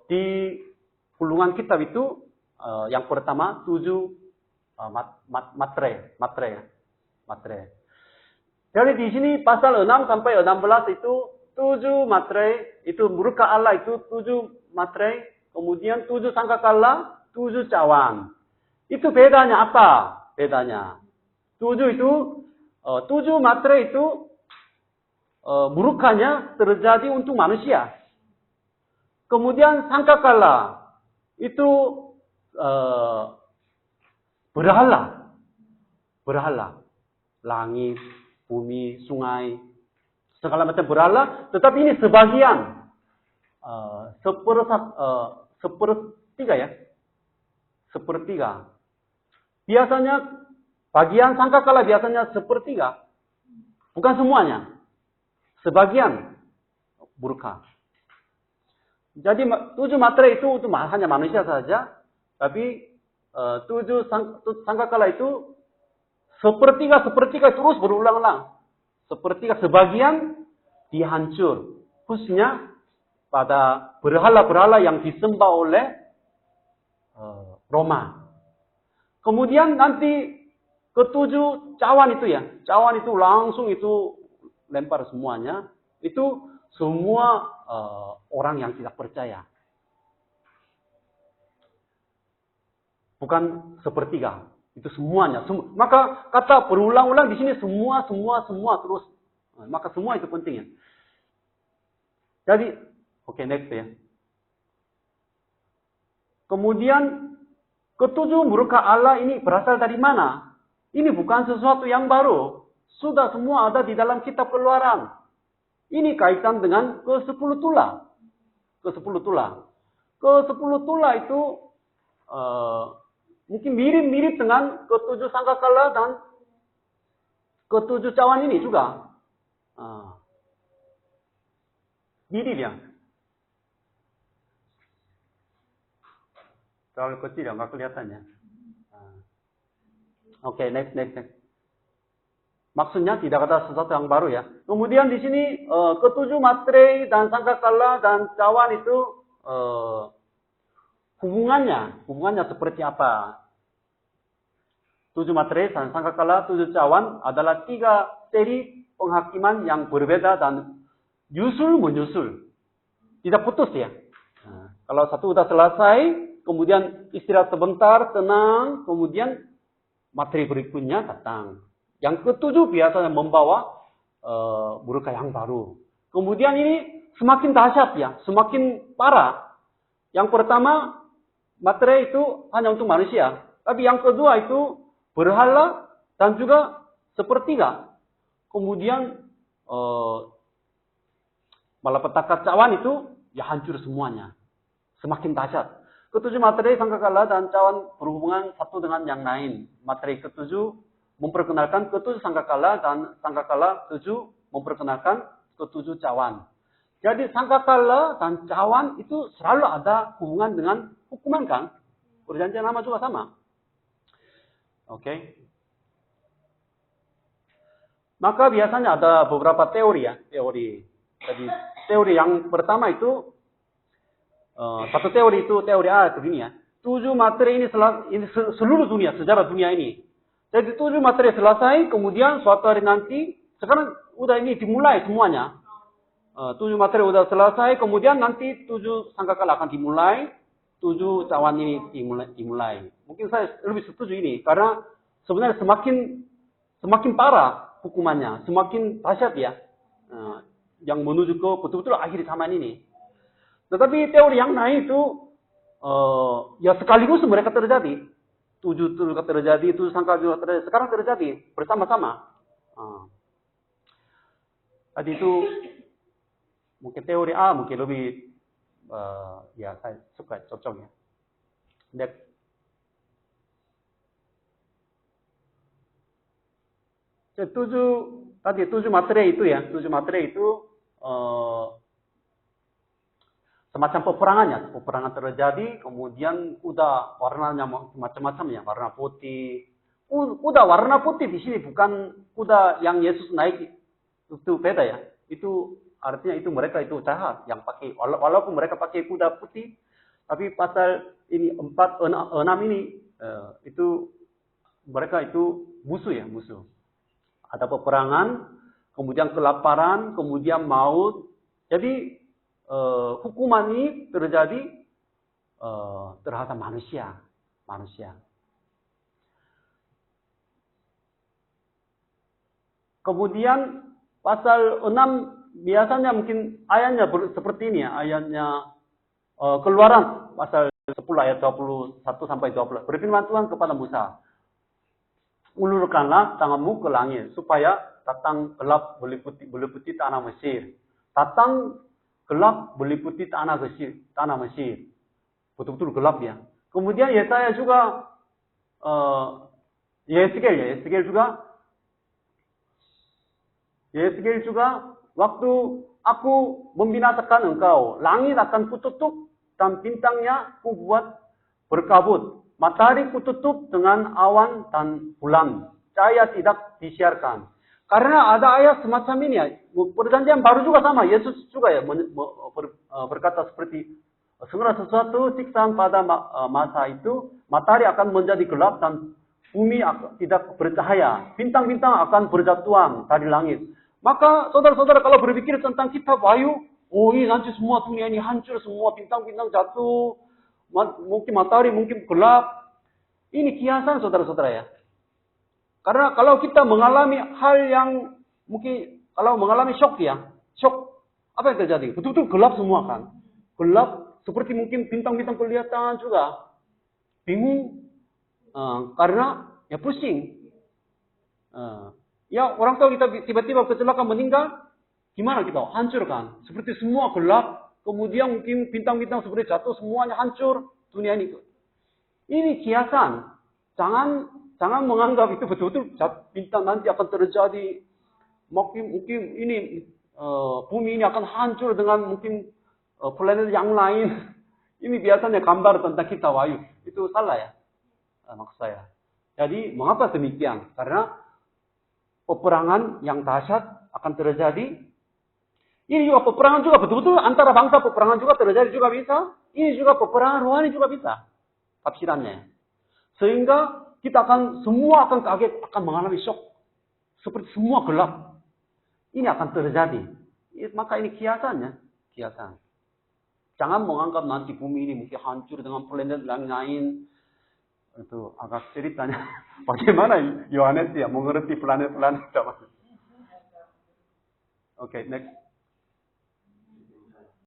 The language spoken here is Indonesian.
di gulungan kitab itu yang pertama 7 matre. Jadi di sini pasal 6 sampai 16 itu 7 matre, itu murka Allah itu 7 matre, kemudian 7 sangkakala, 7 cawan. Itu bedanya apa? Bedanya 7 itu 7 matre itu murkanya terjadi untuk manusia. Kemudian sangkakala itu berhala. Langit, bumi, sungai, segala macam berhala. Tetapi ini sebagian. Sepertiga ya. Sepertiga. Biasanya, bagian sangkakala biasanya sepertiga. Bukan semuanya. Sebagian murka. Jadi 7 matre itu hanya manusia saja. Tapi 7 sangkakala itu sepertiga terus berulang-ulang. Sepertiga sebagian dihancur. Khususnya pada berhala-berhala yang disembah oleh Roma. Kemudian nanti ketujuh cawan itu ya. Cawan itu langsung itu lempar semuanya. Itu semua orang yang tidak percaya. Bukan sepertiga. Itu semuanya. Maka kata berulang-ulang di sini semua terus. Maka semua itu penting ya. Jadi, oke, next ya. Kemudian ketujuh murka Allah ini berasal dari mana? Ini bukan sesuatu yang baru. Sudah semua ada di dalam kitab Keluaran. Ini kaitan dengan ke-10 tula. Ke-10 tula. Ke-10 tula itu mungkin mirip-mirip dengan ke-7 sangkakala dan ke-7 cawan ini juga. Mirip ya. Terlalu kecil ya, nggak kelihatannya. Oke, next. Maksudnya tidak ada sesuatu yang baru ya. Kemudian di sini ke-7 matre dan sangkakala dan cawan itu hubungannya seperti apa? 7 matre dan sangkakala, 7 cawan adalah 3 seri penghakiman yang berbeda dan menyusul. Tidak putus ya. Kalau satu sudah selesai, kemudian istirahat sebentar, tenang, kemudian materi berikutnya datang. Yang ke-7 biasanya membawa murka yang baru. Kemudian ini semakin dahsyat ya, semakin parah. Yang pertama, materi itu hanya untuk manusia. Tapi yang kedua itu berhala dan juga sepertiga. Kemudian malapetaka cawan itu ya hancur semuanya. Semakin dahsyat. Ke-7 materi sangkakala dan cawan berhubungan satu dengan yang lain. Materi ke-7 memperkenalkan ke-7 sangkakala dan sangkakala 7 memperkenalkan ke-7 cawan. Jadi sangkakala dan cawan itu selalu ada hubungan dengan hukuman kan? Perjanjian lama juga sama. Oke. Maka biasanya ada beberapa teori ya, Jadi teori yang pertama itu satu teori itu teori A begini ya. 7 materi ini seluruh dunia, sejarah dunia ini. Jadi 7 materi selesai, kemudian suatu hari nanti, sekarang udah ini dimulai semuanya. 7 materi udah selesai, kemudian nanti 7 sangkakala akan dimulai, 7 cawan ini dimulai. Mungkin saya lebih setuju ini, karena sebenarnya semakin parah hukumannya, semakin dahsyat ya. Yang menuju ke betul-betul akhir zaman ini. Tetapi teori yang lain itu ya sekaligus mereka terjadi. 7 terjadi, 7 sangka juga terjadi. Sekarang terjadi bersama-sama. Tadi itu mungkin teori A mungkin lebih ya saya suka cocoknya. Tadi 7 materi itu ya, 7 materi itu semacam peperangan terjadi, kemudian kuda warnanya macam-macam ya, warna putih. Kuda warna putih di sini bukan kuda yang Yesus naik, itu beda ya. Itu artinya itu mereka itu jahat yang pakai, walaupun mereka pakai kuda putih, Tapi pasal ini 4, 6 ini itu mereka itu musuh ya, musuh. Ada peperangan, kemudian kelaparan, kemudian maut. Jadi hukuman ini terjadi terhadap manusia. Kemudian pasal 6 biasanya mungkin ayatnya seperti ini ya, ayatnya Keluaran pasal 10 ayat 21 sampai 20. Berfirman Tuhan kepada Musa, ulurkanlah tanganmu ke langit supaya datang gelap meliputi tanah Mesir. Datang gelap meliputi tanah Mesir. Betul-betul gelap ya. Kemudian Yesaya juga Yeskiel juga waktu aku membinasakan engkau, langit akan kututup dan bintangnya kubuat berkabut. Matahari kututup dengan awan dan bulan. Cahaya tidak disiarkan. Karena ada ayat semacam ini ya. Perjanjian baru juga sama. Yesus juga ya berkata seperti segala sesuatu siksaan pada masa itu, matahari akan menjadi gelap dan bumi tidak bercahaya. Bintang-bintang akan berjatuhan dari langit. Maka saudara-saudara kalau berpikir tentang kitab Wahyu, ini nanti semua dunia ini hancur, semua bintang-bintang jatuh, mungkin matahari mungkin gelap. Ini kiasan saudara-saudara ya. Karena kalau kita mengalami hal yang mungkin kalau mengalami shock, apa yang terjadi? Betul-betul gelap semua kan. Gelap seperti mungkin bintang-bintang kelihatan juga. Bingung karena ya pusing. Ya orang tua kita tiba-tiba kecelakaan meninggal, gimana kita? Hancur kan? Seperti semua gelap, kemudian mungkin bintang-bintang seperti jatuh, semuanya hancur dunia ini. Ini kiasan. Jangan menganggap itu betul-betul bintang nanti akan terjadi. Mungkin ini bumi ini akan hancur dengan mungkin planet yang lain. Ini biasanya gambar tentang kitab Wahyu. Itu salah ya, maksud saya. Jadi mengapa demikian? Karena peperangan yang dahsyat akan terjadi. Ini juga peperangan juga betul-betul antara bangsa, peperangan juga terjadi juga bisa. Ini juga peperangan rohani juga bisa. Tafsirannya. Sehingga kita semua akan kaget, akan mengalami shock. Seperti semua gelap. Ini akan terjadi. Maka ini kiasannya. Kiasan. Jangan menganggap nanti bumi ini mungkin hancur dengan planet lain. Itu agak ceritanya. Bagaimana Yohanes ya mengerti planet-planet. Oke, next.